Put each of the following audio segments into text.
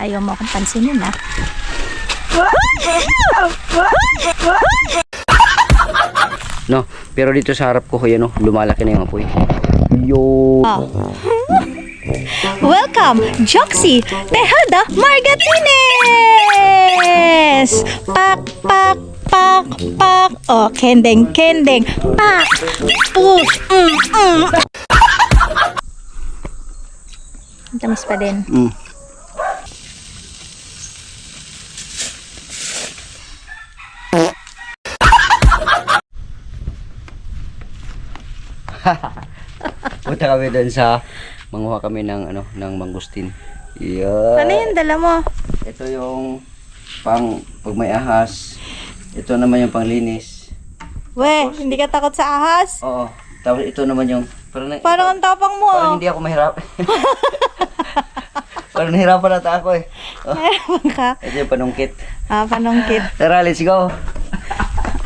Ayaw mo akong pansinin, ha? No, pero dito sa harap ko, yan no, lumalaki na yung apoy. Yo. Oh. Welcome, Joxy Tejada Margatines! Pak, pak, pak, pak. Oh, kendeng, kendeng. Pak, push, Tamis pa din. Punta kami doon sa manguha kami ng ano, ng mangustin. Yeah. Ano yung dala mo? Ito yung pang pag may ahas. Ito naman yung panglinis. We, hindi ka takot sa ahas? Oo. Tapos ito naman yung Parang ang tapang mo. parang hindi ako mahirap. Parang nahirapan ata ako eh. Oh, Meron ka? ito yung panungkit. Ah, panungkit. Tara, let's go.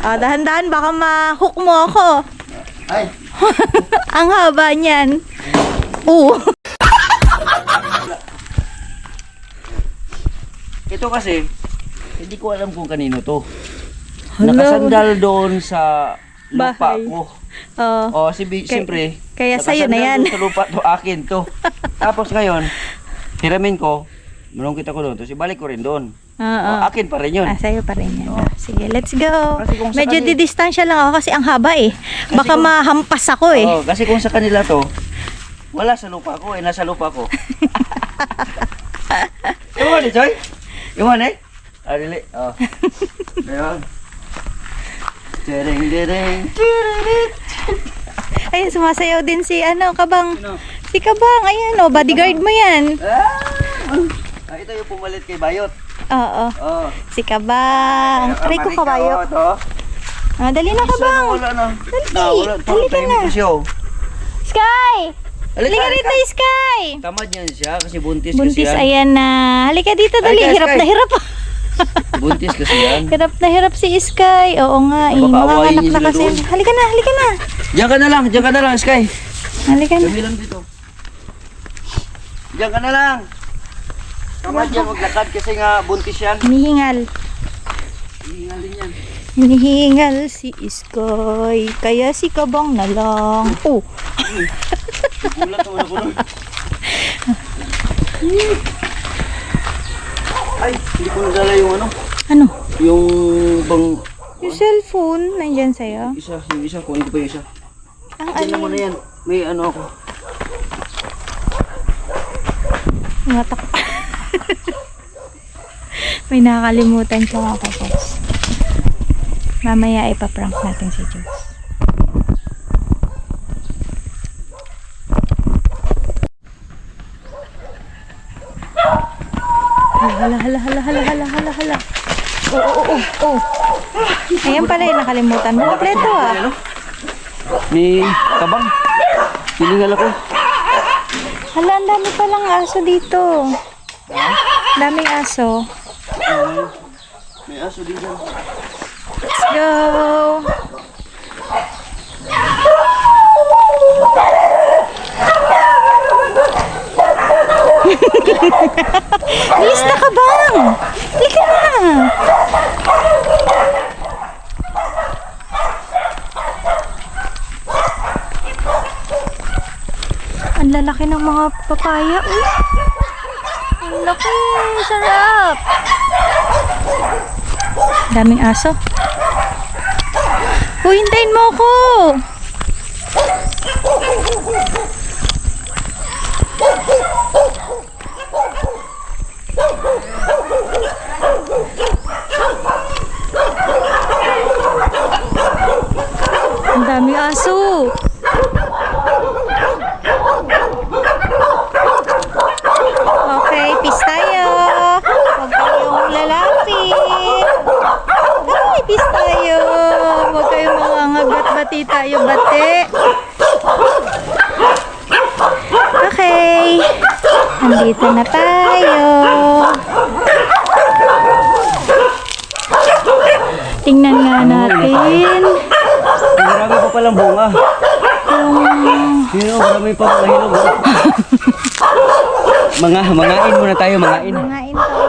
Ah, dahan-dahan, baka ma-hook mo ako. Ay. Ang haba niyan. Oo. Ito kasi, hindi ko alam kung kanino to. Hello. Nakasandal doon sa lupa Bahay. ko. Oh. O, siyempre, Kaya sa'yo na yan. nakasandal doon sa lupa to, akin to. Tapos ngayon, hiramin ko, manungkit ako doon, tapos ibalik ko rin doon. Oo. O, akin pa rin yun. Ah, sa'yo pa rin yan. Ah, sige, let's go. Kasi kung sa Medyo kanila- didistansya lang ako kasi ang haba eh. Baka kung- mahampas ako eh. Oo, kasi kung sa kanila to, wala sa lupa ko, nasa lupa ko. Yung ano, Choy? Yung ano eh? Ah, dili. Oh. Ayun. Dereng, dereng. Ayun, sumasayaw din si Kabang. Sino? Si Kabang, ayan oh, bodyguard mo yan. Ah, ito yung pumalit kay Bayot. Oo, Oh. si Kabang. Try ko kabayo. Ah, dali na Kabang. Wala na. Dali, Wala. dali ka na. Ko siya. Sky! Halika, Halika rito, Sky! Tamad yan siya kasi buntis, Buntis, kasi yan. ayan na. Halika dito, dali. Halika, Hirap Sky. na hirap. Buntis kasi yan. Hirap na hirap si Sky. Oo nga, eh. Baka Mga awayin anak niyo na sila kasi. doon. Halika na, halika na. Diyan ka na lang, Sky. Halika na. Kami lang dito. Diyan ka na lang. Tamad yan maglakad kasi nga buntis yan. Hinihingal. Hihingal din yan. Hinihingal si Sky. Kaya si Kabang na lang. Oh, Gulat naman ako nun. Ay, hindi ko nadala yung ano. ano? Yung bang... Yung cellphone, nandyan sa'yo. Yung isa, kunin ko pa yung isa. Ang Diyan na muna yan. May ano ako. Matak. May nakakalimutan ko mga kapos. Mamaya ipaprank natin si Jules. Hala. Oh. Ayan pala yung nakalimutan mo. Kompleto ah. May kabang. Hilingal ako. Hala, ang dami palang aso dito. Daming aso. May aso dito. Let's go! Bilis na ka bang? Halika na! Ang lalaki ng mga papaya. Uy! Ang laki! Sarap! Daming aso. Uy, hintayin mo ako! Ang daming aso. Okay, peace tayo. Huwag kayong lalapit. Ay, peace tayo. Huwag kayong mangangagat. Bati tayo, bati. Okay. Nandito na tayo. Tingnan nga natin. Marami pa palang bunga. Marami pa palang hinog. Mangain muna tayo, mangain. Mangain tayo.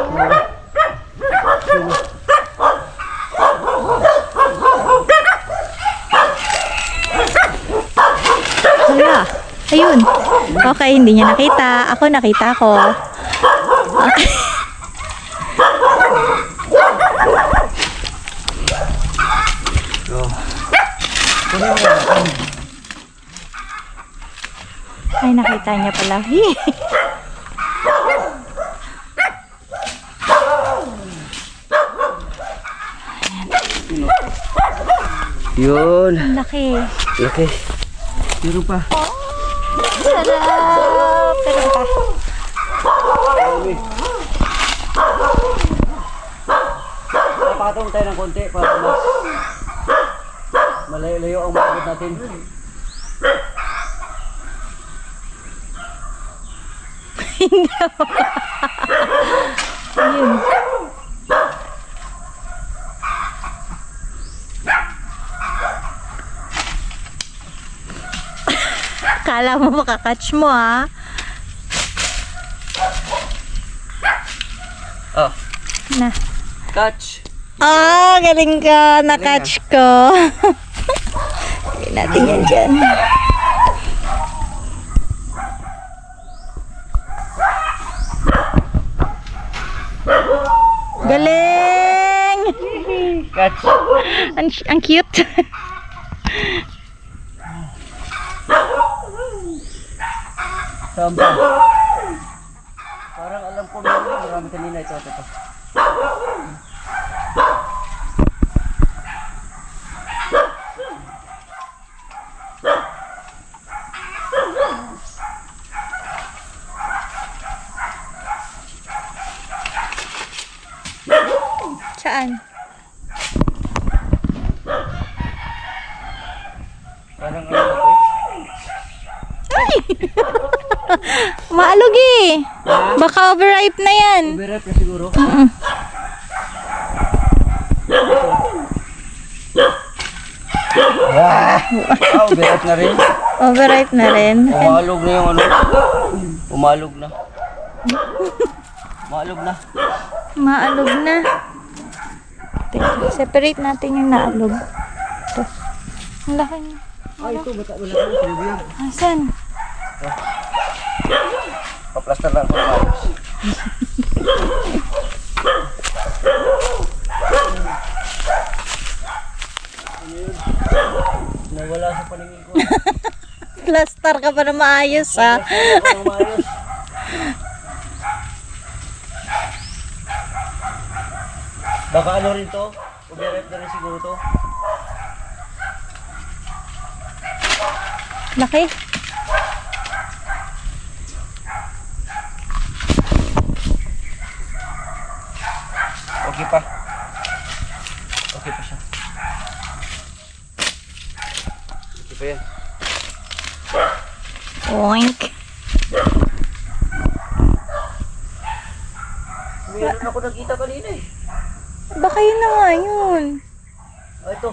Hala, ayun. Okay, hindi niya nakita. Ako nakita ko. Okay. Ay, nakita niya pala. Yun. Ang laki. Okay. Meron pa. Sarap! Pero pa. Patong tayo ng konti para mas malayo-layo ang maabot natin. Ayun. Kala mo makakatch mo, ha? Oh, Na. catch. Ah, galing ka. Na-catch ko. Hindi natin yan dyan. Galing! Catch. Ang cute. Samba. Parang alam ko na marami kanina ito. Saan? Parang ano ito? Ay! Maalog eh. Baka overripe na yan. Overripe na siguro. Overripe na rin. Overripe na rin. Umalog na yung ano. Umalog na. Umalog na. Maalog na. Teka, separate natin yung naalog. Ito. Ang laki niya. Ay, ito. Malaki na sinubiyag. Asan? Paplaster lang ako ng ayos. Nawala sa paningin ko. Plaster ka pa na maayos, ha? Baka ano rin to? Overripe na rin siguro to. Laki. Okay pa. Okay pa siya. Okay pa yan. Oink. Meron ako nakita kanina eh. Baka yun na nga yun. Oh, ito.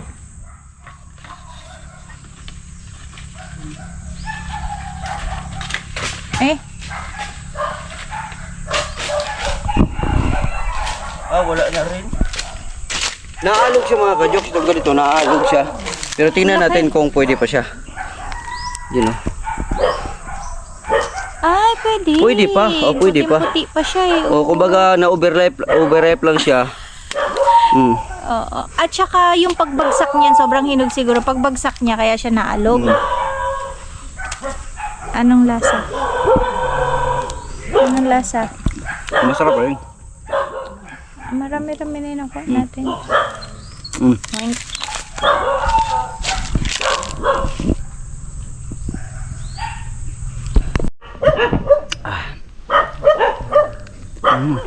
Eh, Wala na rin. Naalog siya mga ka-jokes. Itong ganito, naalog siya. Pero tingnan natin kung pwede pa siya. Yun o. ay, pwede. Pwede pa. Oh, pwede pa. Puti pa siya eh. O, kumbaga na-overripe lang siya. Mm. Oo. At saka yung pagbagsak niyan, sobrang hinog siguro. Pagbagsak niya, kaya siya naalog. Anong lasa? Anong lasa? Masarap rin. Marami-rami na yung nakuha natin. Mm. Oink. Mm.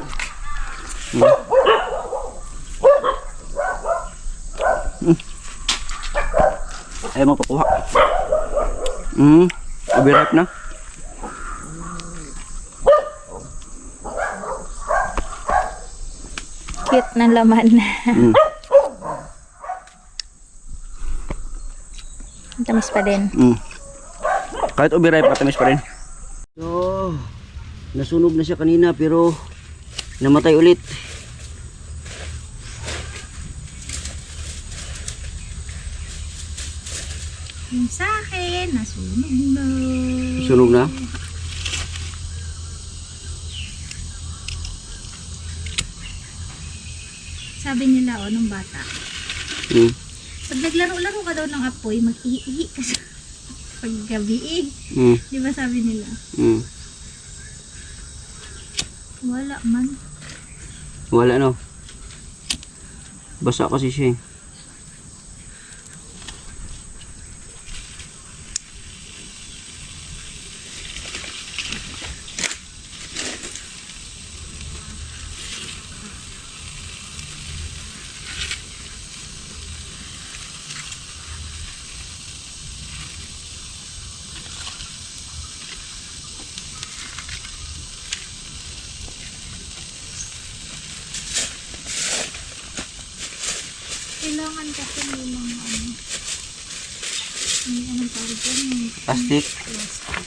Ayaw mo pakuha. Overripe na. Cute na laman. Tamis pa din. Kahit overripe, matamis pa rin. So, Nasunog na siya kanina pero namatay ulit. Yung sa akin, nasunog na. Sunog na? Sabi nila, nung bata, Hmm. pag naglaro-laro ka daw ng apoy, mag-ihi ka sa paggabi Hmm. Di ba sabi nila? Hmm. Wala man. Wala no. Basa kasi siya eh. Kailangan kasi may mga may anong tawag dyan, may Plastic. plastic.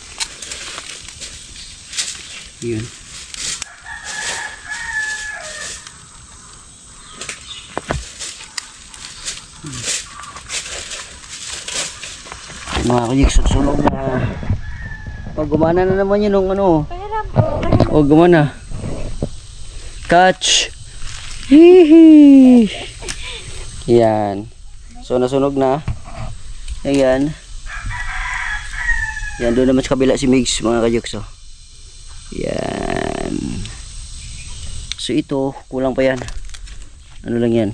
Yun. Mga kajik, sunog na. Pag gumana na naman yun nung ano. Pahiram ko. O gumana. Catch. Hihi. Yan. So nasunog na. Ayan. Yan, doon naman sa kabila si Migs, mga kajuks. Yan. So ito, kulang pa yan. Ano lang yan.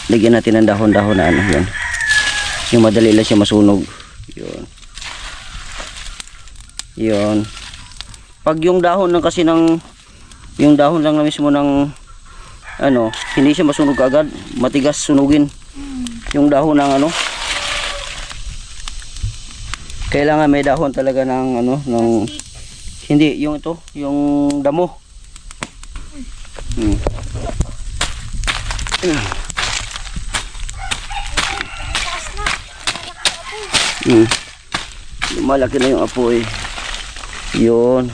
Lagyan natin ng dahon-dahon na ano yan. Yung madali lang siya masunog. Yun. Yun. Pag yung dahon lang kasi ng yung dahon lang na mismo ng ano, hindi siya masunog agad, matigas sunugin. Yung dahon ng ano, kailangan may dahon talaga ng ano, ng hindi, yung ito, yung damo. Hmm. Hmm. Malaki na yung apoy. Yun.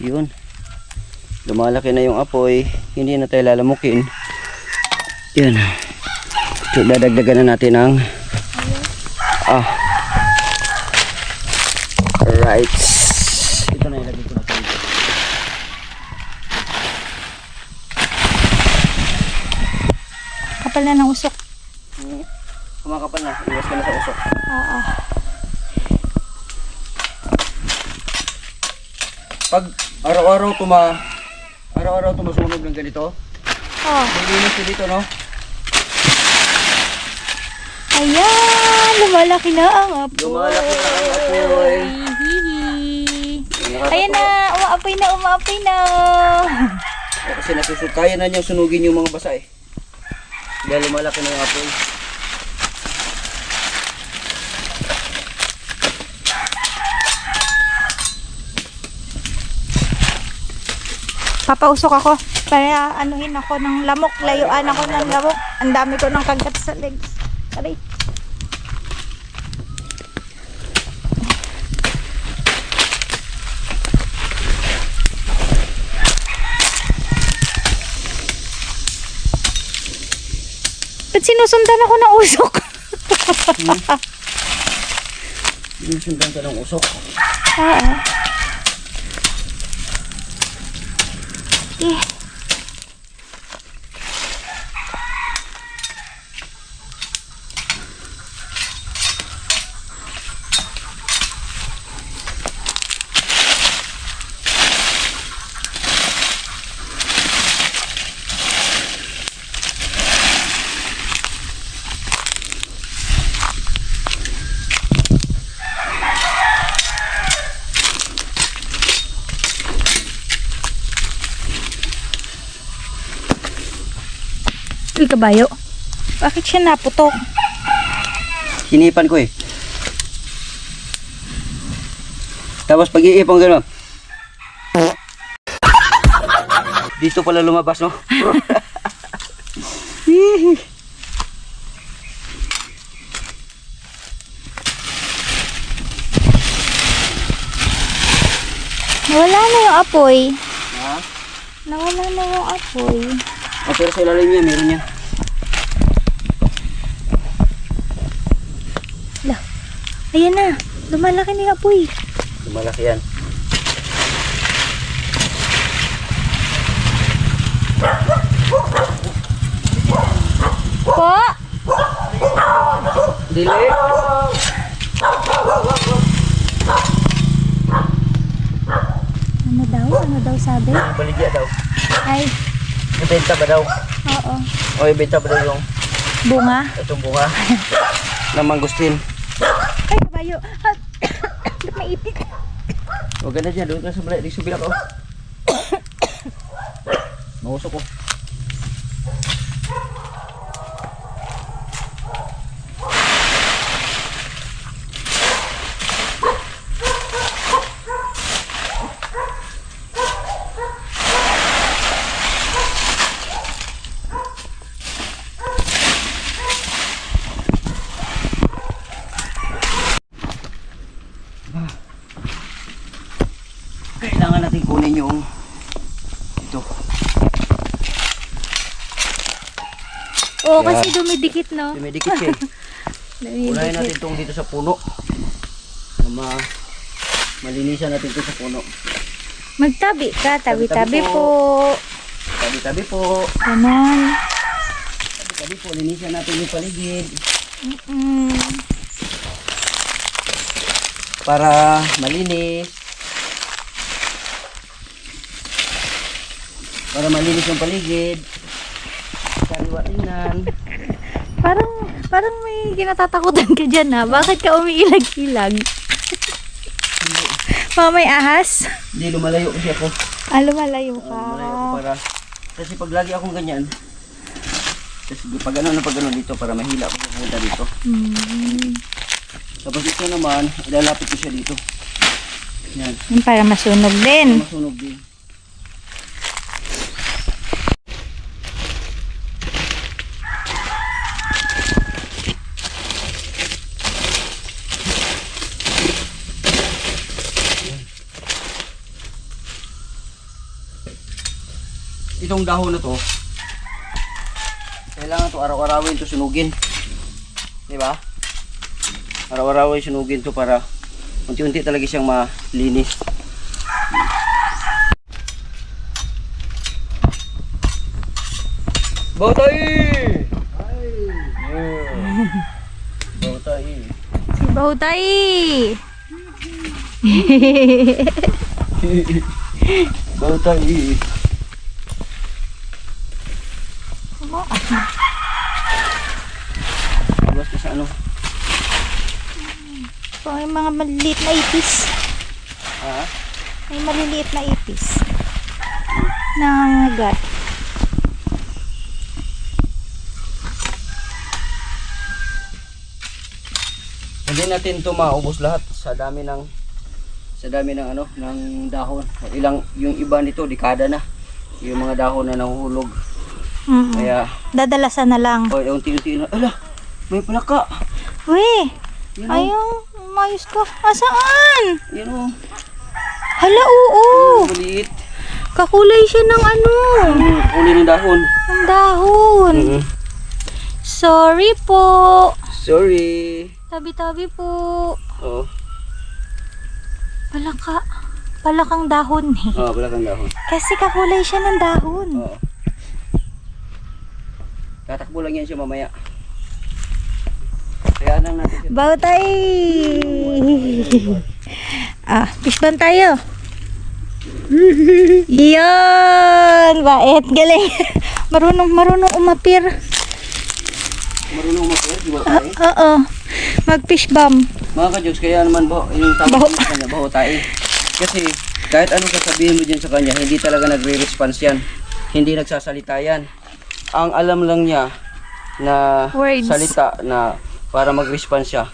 Yun. Lumalaki na yung apoy. Hindi na tayo lalamukin. Yun. So, dadagdagan na natin ng right. Ito na ilagay ko na po dito. Kapal na ng usok. Kumakapal na. Iwas ka na sa usok. Oo. Pag araw-araw tumasunog ng ganito, malinis na dito, no? Ayan, lumalaki na ang apoy. Lumalaki na ang apoy. Hihi. Ayan na, umaapoy na, umaapoy na. Kasi nasusug, kaya na niyang sunugin yung mga basa eh. Dahil lumalaki na yung apoy. Papausok ako para anuhin ako ng lamok, layuan ako ng lamok. Ang dami ko ng kagat sa legs. Aray. Ba't sinusundan ako ng usok? Sinusundan ka ng usok. Oo. Eh. Uy, kabayo. Bakit siya naputok? Hinipan ko eh. Tapos pag-iipon gano'n. Dito pala lumabas, no? Nawala na yung apoy. Ha? Nawala na yung apoy. Oh, pero sa ilalim niya, meron niya. Lah. Ayan na. Lumalaki na yung apoy. Malaki yan. Po? Dili. Ano daw? Ano daw sabi? Baligya daw. Ay, Ibenta ba daw? oo. O ibenta ba daw yung Bunga. itong bunga ng mangustin? Ay, kabayo. Maipit. Huwag ka na dyan. Doon ka sa balay. Di subila ko. Mausok ko. Kailangan natin kunin yung ito. Oo, Yeah. kasi dumidikit, no? Dumidikit siya. Unahin natin itong dito sa puno. Na malinisan natin ito sa puno. Magtabi ka. Tabi-tabi Tabi-tabi po. Tabi-tabi po. Ganon. Tabi-tabi po. Linisan natin yung paligid. Para malinis. Para malinis yung paligid. Sariwa tingnan. Parang may kinatatakutan ka dyan, ha? Bakit ka umiilag-ilag? Mamay ahas? Hindi, lumalayo kasi ako. Lumalayo ka. Lumalayo ako para... Kasi pag lagi akong ganyan, kasi pag ano dito para mahila ako pupunta dito. Tapos ito naman, ilalapit ko siya dito. Yan. Yung para masunog din. Masunog din. Itong dahon na to, kailangan to araw-arawin to sunugin. Di ba? Araw-arawin sunugin to para unti-unti talaga siyang malinis. Bautay! Bautay! Si Bautay! Bautay! Labas ka sa ano? May mga maliliit na ipis. Ha? May maliliit na ipis. Nangangagat. Hindi natin to maubos lahat sa dami ng ano ng dahon. Yung iba nito dekada na. Yung mga dahon na nahuhulog. Kaya Dadalasan na lang. unti-unti na. Ala, may palaka. Uy! Yan o. Ayun, mayos ka. Asaan? Yan o. Hala, oo. Maliit. Kakulay siya ng ano. Uli ng dahon. Ang dahon. Sorry po. Sorry. Tabi-tabi po. Oo. Palakang dahon eh. Oo, palakang dahon. Kasi kakulay siya ng dahon. Oo. Tatakbo lang yan siya mamaya. Kaya nang natin siya. Bautay! Fishbone tayo. Yan! Bait! Galing! Marunong umapir. Marunong umapir, di ba tayo? Oo. Mag-fish bomb. Mga ka-jokes, kaya naman yung tawag Baho. sa kanya, baho tayo. Kasi kahit anong sasabihin mo dyan sa kanya, hindi talaga nagre-response yan. Hindi nagsasalita yan. Ang alam lang niya na Words. salita na para mag-response siya,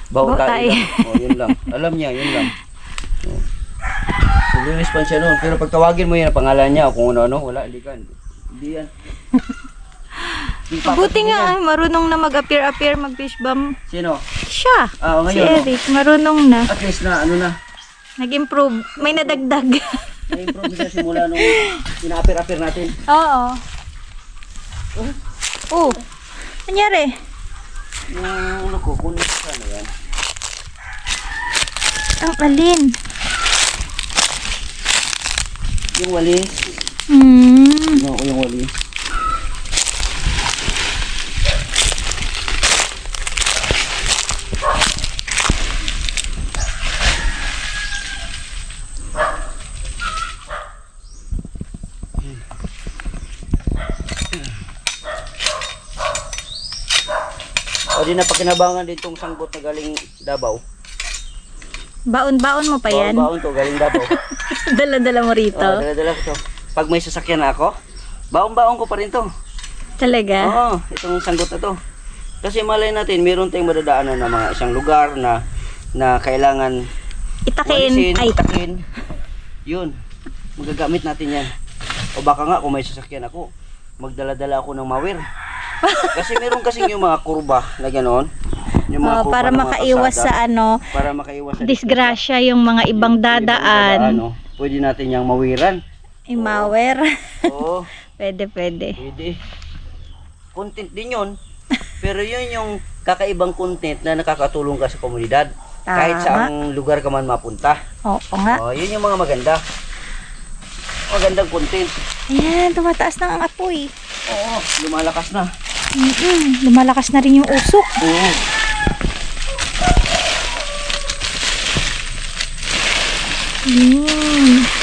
baho tayo Baho tayo. lang. O, yun lang. Alam niya, yun lang. O. Nagre-response siya noon. Pero pag tawagin mo yan, ang pangalan niya, o kung ano-ano, wala, hindi yan. Buti nga, marunong na mag-appear, mag-fish bomb. Sino? Siya. Si Ngayon. Eric, marunong na. At least na, ano na. Nag-improve. May nadagdag. Na-improve siya simula nung ina-appear natin. Oo. Oh. Nangyari? Yung ano ko, kung ano yan. Ang alin? Yung walis. Ano ko yung walis. O di na pakinabangan din tong sanggot na galing Davao. Baon-baon mo pa yan? Baon to, galing Davao. Dala-dala mo rito? Dala-dala ko to. Pag may sasakyan na ako, baon-baon ko pa rin to. Talaga? Oo, itong sanggot na to. Kasi malay natin, meron tayong madadaanan na mga isang lugar na kailangan Itakin. itakin. Yun, magagamit natin yan. O baka nga kung may sasakyan ako, magdala-dala ako ng mawir. Kasi meron kasing yung mga kurba na gano'n. Yung mga kurba Para ng mga makaiwas kalsada, para makaiwas sa disgrasya yung mga ibang dadaan. Pwede natin yung mawiran. Imawer. Oo. Pwede. Pwede. Content din yun. Pero yun yung kakaibang content na nakakatulong ka sa komunidad. Kahit saang lugar ka man mapunta. Oo nga. Yun yung mga maganda. Magandang content. Ayan, tumataas na ang apoy. Oo, lumalakas na. Lumalakas na rin yung usok. Oo.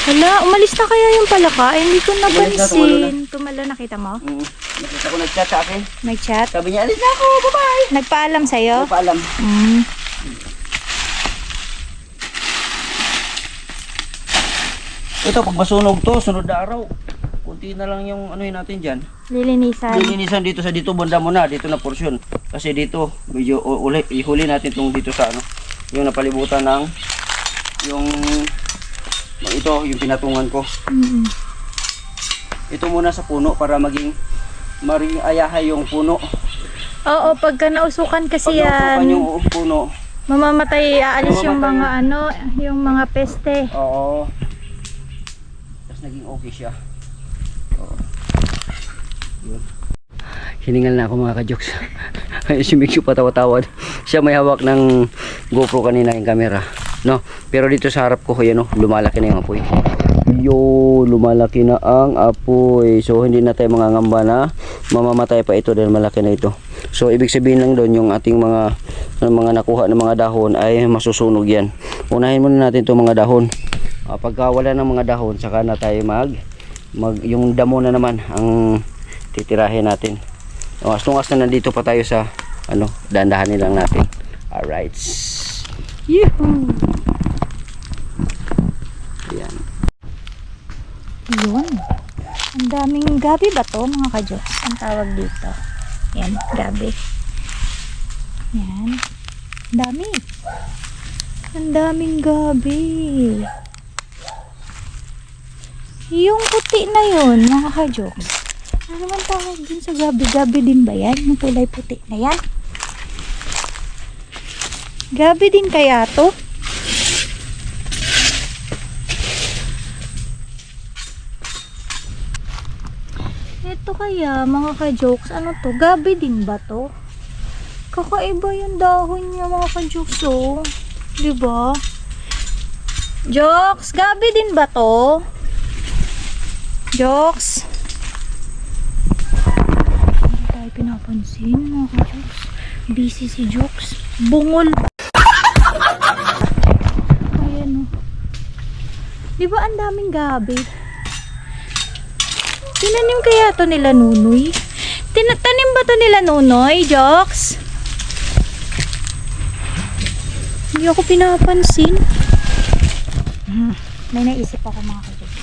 Hala, umalis na kaya yung palaka? Hindi ko Umalis na, napansin. Tumalo, nakita mo? Nakita ko nag-chat sa akin. Nag-chat? Sabi niya, alis na ako, bye-bye. Nagpaalam sa'yo? Paalam. Ito, pag masunog to, sunod na araw. Kunti na lang yung ano yun natin dyan. Lilinisan dito sa dito, banda mo na, dito na porsyon. Kasi dito, medyo ihuli natin itong dito sa ano, yung napalibutan ng, yung yung pinatungan ko. Ito muna sa puno para maging ayahay yung puno. Oo, pagka nausukan kasi Pag nausukan yan, yung puno, mamamatay, aalis yung Mamamatay. mga yung mga peste. oo. Tapos naging okay siya. Oo. Yun. Hiningal na ako mga ka-jokes. Si Mikyo patawa-tawad. Siya may hawak ng GoPro kanina yung camera. No? Pero dito sa harap ko, yan, lumalaki na yung apoy. Lumalaki na ang apoy. So hindi na tayo mangangamba na mamamatay pa ito dahil malaki na ito. So ibig sabihin lang doon yung ating mga nakuha ng mga dahon ay masusunog yan. Unahin muna natin itong mga dahon. Pagka wala ng mga dahon, saka na tayo yung damo na naman ang titirahin natin. As long as na nandito pa tayo sa dandahanin lang natin. Alright. Yehoo! Ayan. Yun. Ang daming gabi ba to mga ka-jokes? Ang tawag dito. Yan, gabi. Yan. Ang dami. Ang daming gabi. Yung puti na yun mga ka-jokes. Ano naman tawag din sa gabi? Gabi din ba yan? Yung kulay puti na yan? Gabi din kaya to? Ito kaya mga ka-jokes, ano to? Gabi din ba to? Kakaiba yung dahon niya mga ka-jokes, oh. Diba? Jokes, gabi din ba to? Jokes? Hindi tayo pinapansin mga ka-jokes. Busy si Jokes. Bungol. Ayan, oh. Diba ang daming gabi? Tinanim kaya to nila Nunoy? Tanim ba to nila Nunoy, Jokes? Hindi ako pinapansin. May naisip ako mga ka-Jokes.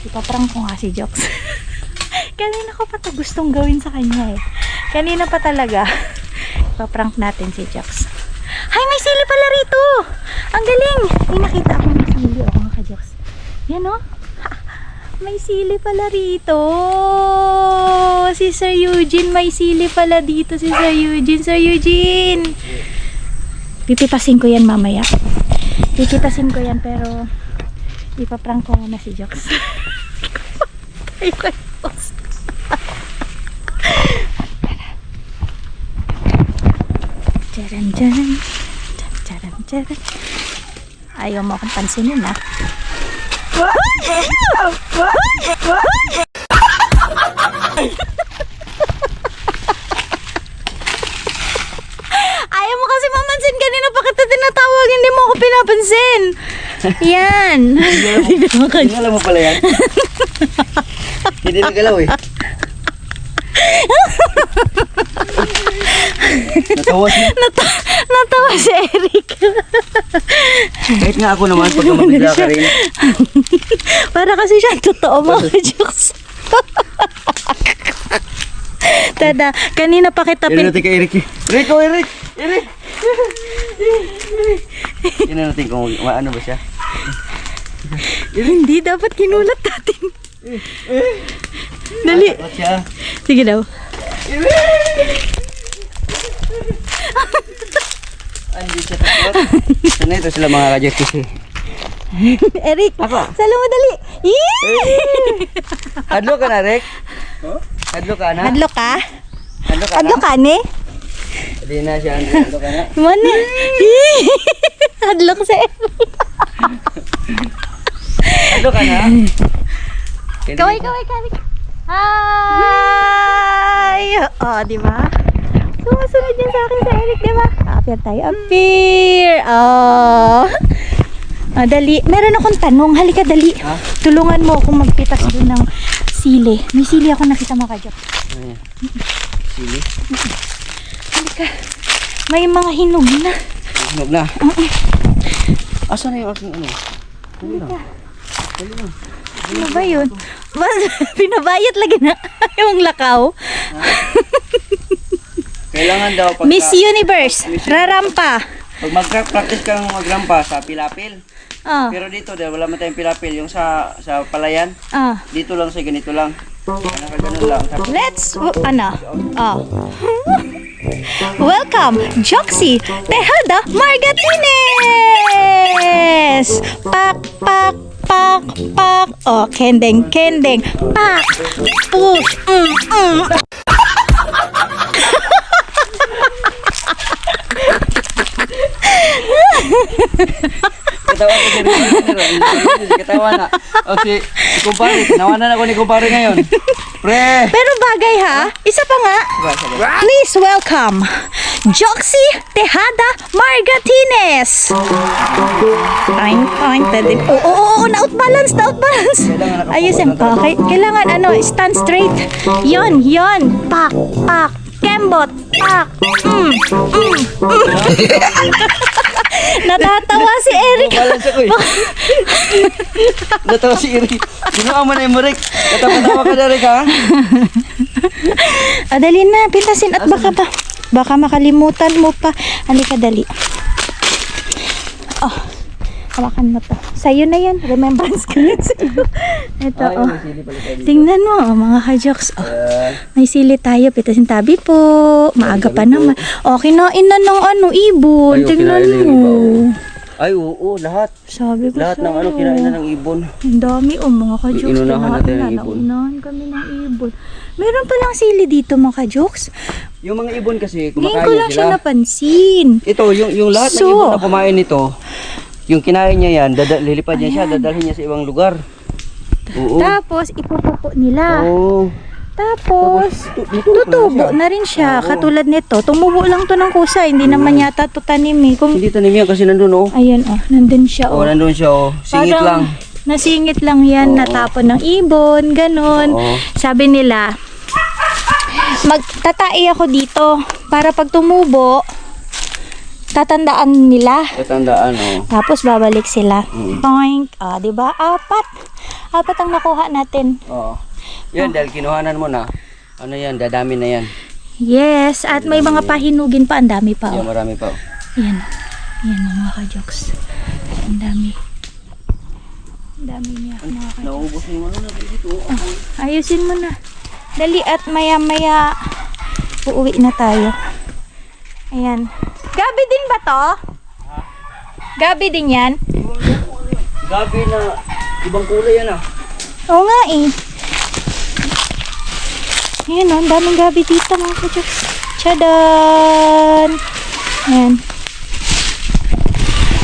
Ipaprank ko nga si Jokes. Kanina ko pa to gustong gawin sa kanya eh. Kanina pa talaga. Ipaprank natin si Jokes. Hay, may sili pala rito! Ang galing! May nakita ako ng sili mga ka-Jokes. Yan o. May sili pala rito. Si Sir Eugene, may sili pala dito si Sir Eugene. Sir Eugene! Pipitasin ko yan mamaya. Pipitasin ko yan pero ipaprank ko na si Jox. Charan, charan. Charan, charan. Ayaw mo akong pansinin ah. Ayaw mo kasi mamansin, kanina pa kita tinatawag, hindi mo ako pinapansin. Yan. Tingala mo pala yan. Hindi nagalaw eh. Natawa siya. Natawa si Eric. Kahit nga ako naman pag mabigla ka rin. Para kasi siya totoo mga jokes. Tada, kanina pa kita Yan natin kay Eric. Eric, oh Eric! Eric! Yan natin kung ano ba siya. Hindi, dapat kinulat natin. Dali. Takot siya. Sige daw. Hindi siya takot. Sana ito sila mga kajekis eh. Eric, Ako? salo mo dali. Hadlo ka na, Rick? Hadlo ka na? Hadlo ka? Hadlo ka na? Hadlo ka ni? Hindi na siya. Hadlo ka na? Mana? Hadlo ka sa Eric. Hadlo ka na? Kaway. Hi! Di ba? Sumusunod yan sa akin sa Eric, di ba? Appear tayo. Appear! Dali. Meron akong tanong. Halika, dali. Ha? Tulungan mo akong magpitas doon ng sili. May sili ako nakita mga kajok. Ayan. Sili. Halika. May mga hinog na. Hinog na. Asa na yung aking ano? Halika. Ano ba yun? Pinabayat lagi na yung lakaw. Kailangan daw pagka... Miss Universe. Rarampa. Pag mag-practice kang magrampa sa pilapil. Oh. Pero dito, dahil wala man tayong pilapil, yung sa palayan, Oh. dito lang sa ganito lang. Nakaganon lang. Tapos, Let's, welcome, Joxy Tejada Margatines! Pak, pak, pak, pak. Oh, kendeng, kendeng. Pak, push, katawa ko siya rin. Katawa na. O si kumpare, nawanan ako ni kumpare ngayon. Pre! Pero bagay ha, isa pa nga. Please welcome, Joxy Tejada Margatines! Fine, na-outbalance. Ayusin. Okay, kailangan stand straight. Yon. Pak, pak, kembot, pak, Natatawa si Eric. Balance ako eh. Natawa si Eric. Ginawa mo na yung Rick. Katawa ka na Rick ha? Dali na, pitasin at baka makalimutan mo pa. Halika, dali. Oh, hawakan mo to. Sa'yo na yan. Remembrance ka rin sa'yo. Ito, tingnan mo, mga kajoks. May sili tayo. Pitasin tabi po. Maaga pa naman. Kinain na ng ibon. Tingnan mo. Ay, oo, lahat. Sabi ko Lahat ng sa'yo. kinain na ng ibon. Ang dami mga kajoks. Inunahan natin ng ibon. Naunahan kami ng ibon. Meron palang sili dito mga kajoks. Yung mga ibon kasi, Ngayon kumakain ko lang siya sila. napansin. Ito, yung lahat ng ibon na kumain nito, yung kinain niya yan, lilipad niya siya, dadalhin niya sa ibang lugar. Oo. Tapos, ipupupo nila. Oo. Tapos, Dito tutubo na rin siya. Oo. Katulad nito. Tumubo lang to ng kusa. Hindi naman yata to tanim eh. Hindi tanim yan kasi nandun oh. Ayan nandun siya Oh, nandun siya oh. Singit Parang lang. Nasingit lang yan. Oo. Natapon ng ibon. Ganon. Oo. Sabi nila, magtatai ako dito. Para pag tumubo, tatandaan nila. Tatandaan oh. Tapos babalik sila. Mm. Toink. Diba? Apat ang nakuha natin. Oo. Yan, dahil kinuhanan mo na. Ano yan, dadami na yan. Yes. At may mga pahinugin pa. Ang dami pa. Yan, marami pa. Yan. Yan mga ka-jokes. Ang dami. Ang dami niya. Mga ka-joks. Naubos yung ano natin dito. Ayusin mo na. Dali at maya-maya uuwi na tayo. Ayan. Gabi din ba to? Gabi din yan? Gabi na ibang kulay yan ah. Oo nga eh. Ayan o, ang daming gabi dito mga ka-joks. Tchadan! Ayan.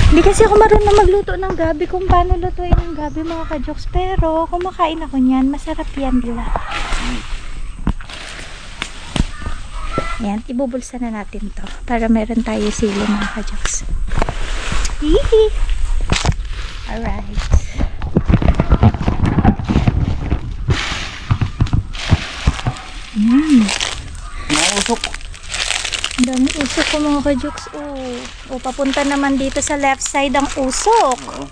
Hindi kasi ako marunong magluto ng gabi kung paano lutuin ng gabi mga ka-joks. Pero kumakain ako niyan, masarap yan dila. Ayan, ibubulsa na natin to para meron tayo sili mga ka-joks. Hihi! Alright. Nausok. Ang dami usok ko mga ka-joks. Oh, papunta naman dito sa left side ang usok.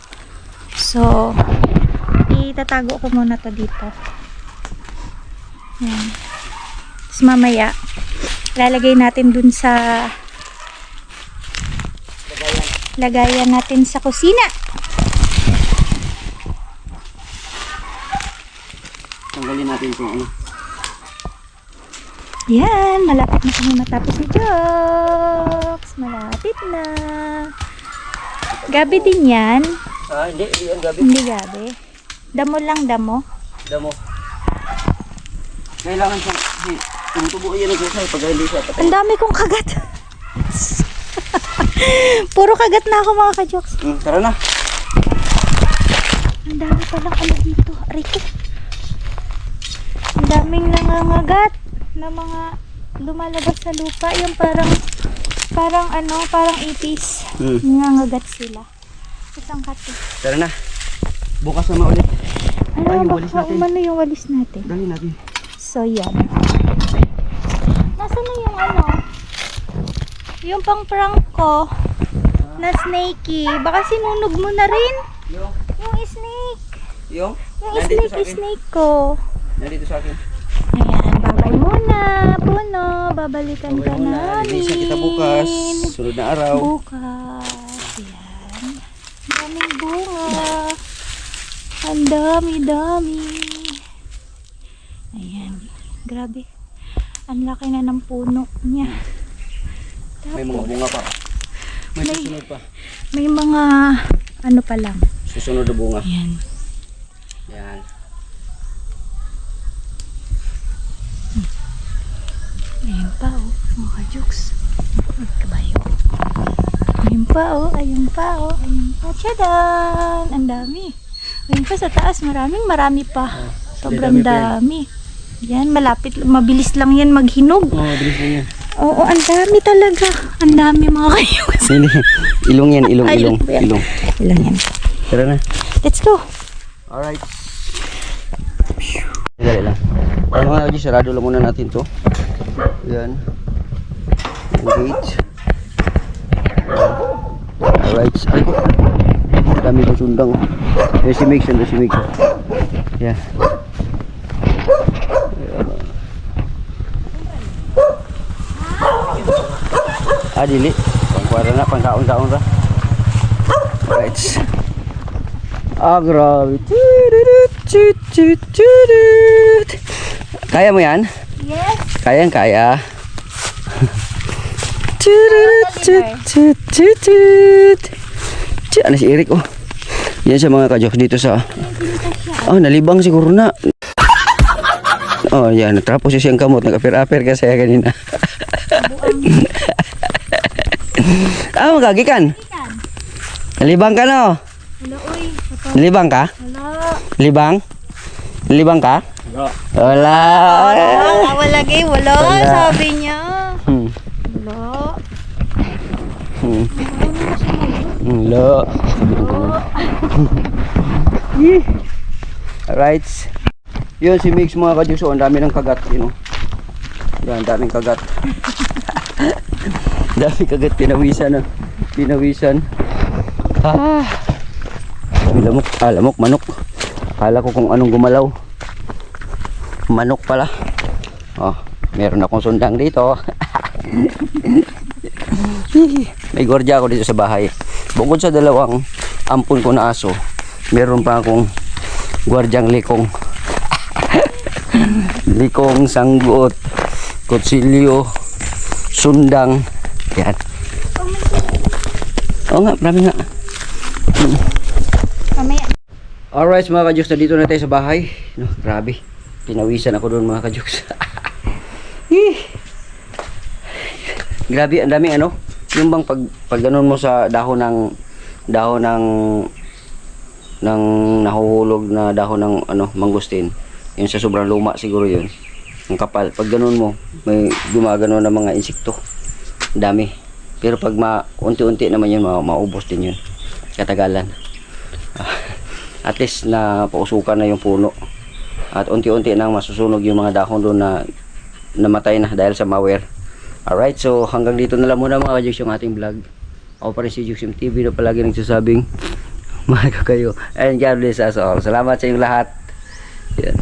So, itatago ko muna to dito. Yan. Tapos mamaya, lalagay natin dun sa lagayan natin sa kusina. Tanggalin natin itong ano. Yan, malapit na kami matapos ni Joks. Malapit na. Gabi din yan. Hindi yan gabi. Hindi gabi. Damo lang, damo. Damo. Kailangan siyang tumutubo yan ang kusay pag hindi siya patay. Ang dami kong kagat. Puro kagat na ako mga ka-Joks. Tara na. Ang dami palang ano dito. Aray ko. Ang daming nangangagat na mga lumalabas sa lupa. Yung parang ipis. Nangangagat sila. Isang kati. Tara na. Bukas na maulit. Ano yung ba? walis natin. Umano yung walis natin. Dali natin. So, yan. Nasaan na yung ano? Yung pang prank ko na snakey. Baka sinunog mo na rin. Yung Yung snake. Yung Yung snake ko. Nandito sa akin. Ayan, babay muna. Puno, babalikan ka namin. Release kita bukas. Sunod na araw. Bukas. Ayan. Daming bunga. Ang dami-dami. Ayan. Grabe. Ang laki na ng puno niya. May mga bunga pa. May susunod pa. May mga ano pa lang. Susunod na bunga. Ayan. Yan. Ayun pa oh. Mga ka-Joks. Ay, kabayo. Ayun pa oh. Ayun pa oh. Ayun pa. Tchadan! Ang dami. Ayun pa sa taas. Marami pa. Sobrang dami. Yan. Malapit. Mabilis lang yan maghinog. Oo, bilis na yan. Oo, ang dami talaga. Ang dami mga ka-Joks. Ilong yan, ilong. Ilang yan. Tara na. Let's go. Alright. Dali lang. Para mga lagi, sarado lang muna natin to. Yan. Engage. Alright. Ay ko. Dami ko sundang. Yan si Mix. Yan. Dili. Pangkuara na, pangkaon-kaon ra. Alright. Grabe. Kaya mo yan? Yes. Kaya. Ano si Eric oh. Yan sa mga ka-Joks dito sa nalibang siguro na. Yan, natapos yung siyang kamot, nag-aper-aper ka saya kanina. Magagikan. Nalibang ka no? Hello, uy. Nalibang ka? Hello. Nalibang ka? Wala. Wala lagi. Wala. Sabi niya. Wala. Wala. Alright. Yun si Mix mga ka-Joks. Ang dami ng kagat. Yan, ang daming kagat. Dami kagat. Pinawisan. Lamok, manok. Akala ko kung anong gumalaw. Manok pala. Meron akong sundang dito. May gordya ako dito sa bahay. Bukod sa dalawang ampon ko na aso, meron pa akong Gwardyang likong. Likong, sanggot, kutsilyo, sundang. Yan. Oo nga, marami nga. Mamaya. Alright mga kajuks, na dito na tayo sa bahay. No, grabe. Pinawisan ako doon mga kajuks. Grabe, ang dami ano. Yung bang pag ganun mo sa dahon ng nahuhulog na dahon ng ano, mangustin. Yung sa sobrang luma siguro yun. Ang kapal. Pag ganun mo, may gumagano na mga insekto. Dami. Pero pag unti-unti naman yun, maubos din yun. Katagalan. At least na pausukan na yung puno. At unti-unti nang masusunog yung mga dahon doon na namatay na dahil sa malware. Alright, so hanggang dito na lang muna mga kajuks yung ating vlog. Ako pa rin si Juxim TV na palagi nagsasabing mahal ko kayo. And God bless us all. Salamat sa inyong lahat. Yan.